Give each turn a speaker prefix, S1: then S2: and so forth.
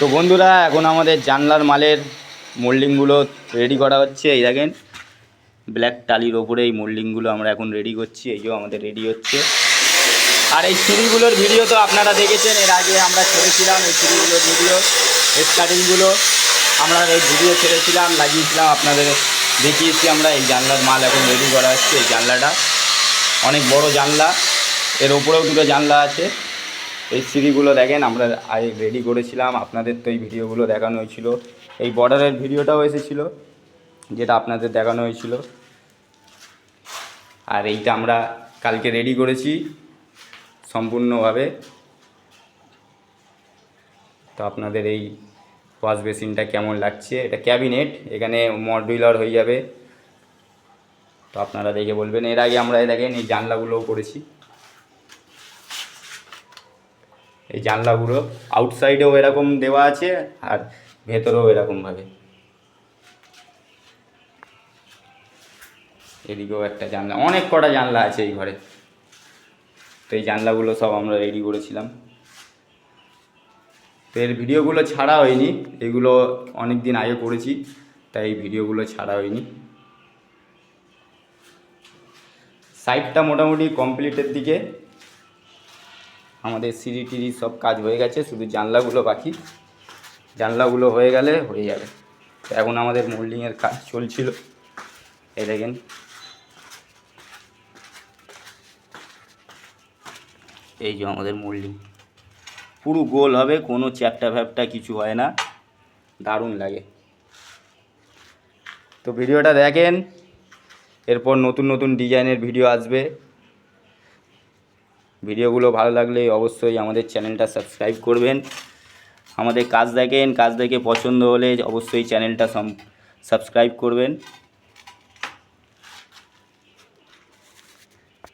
S1: তো বন্ধুরা, এখন আমাদের জানলার মালের মোল্ডিংগুলো রেডি করা হচ্ছে। এই দেখেন, ব্ল্যাক টালির ওপরে এই মোল্ডিংগুলো আমরা এখন রেডি করছি। এই যে আমাদের রেডি হচ্ছে। আর এই সিঁড়িগুলোর ভিডিও তো আপনারা দেখেছেন, এর আগে আমরা ছেড়েছিলাম এই সিঁড়িগুলোর ভিডিও, স্টার্টিংগুলো আমরা এই ভিডিও ছেড়েছিলাম, লাগিয়েছিলাম, আপনাদের দেখিয়েছি আমরা। এই জানলার মাল এখন রেডি করা হচ্ছে। এই জানলাটা অনেক বড় জানলা, এর ওপরেও দুটো জানলা আছে। এই সিঁড়িগুলো দেখেন আমরা আগে রেডি করেছিলাম, আপনাদের তো এই ভিডিওগুলো দেখানো হয়েছিল। এই বর্ডারের ভিডিওটাও এসেছিলো, যেটা আপনাদের দেখানো হয়েছিল। আর এইটা আমরা কালকে রেডি করেছি সম্পূর্ণভাবে। তো আপনাদের এই ওয়াশ বেসিনটা কেমন লাগছে? এটা ক্যাবিনেট, এখানে মডিউলার হয়ে যাবে। তো আপনারা দেখে বলবেন। এর আগে আমরা দেখেন এই জানলাগুলোও করেছি। এই জানলাগুলো আউটসাইডেও এরকম দেওয়া আছে, আর ভেতরেও এরকমভাবে। এদিকেও একটা জানলা, অনেক কটা জানলা আছে এই ঘরে। তো এই জানলাগুলো সব আমরা রেডি করেছিলাম। তো এর ভিডিওগুলো ছাড়া হয়নি, এগুলো অনেক দিন আগে করেছি, তাই এই ভিডিওগুলো ছাড়া হয়নি। সাইডটা মোটামুটি কমপ্লিটের দিকে, আমাদের সিঁড়ি টিড়ি সব কাজ হয়ে গেছে, শুধু জানলাগুলো বাকি। জানলাগুলো হয়ে গেলে হয়ে যাবে। তো এখন আমাদের মোল্ডিংয়ের কাজ চলছিল। এই দেখেন, এই যে আমাদের মোল্ডিং পুরো গোল হবে, কোনো চ্যাপটা ফ্যাপটা কিছু হয় না, দারুণ লাগে। তো ভিডিওটা দেখেন, এরপর নতুন নতুন ডিজাইনের ভিডিও আসবে। ভিডিওগুলো ভালো লাগলে অবশ্যই আমাদের চ্যানেলটা সাবস্ক্রাইব করবেন। আমাদের কাজ দেখেন, কাজ দেখে পছন্দ হলে অবশ্যই চ্যানেলটা সাবস্ক্রাইব করবেন।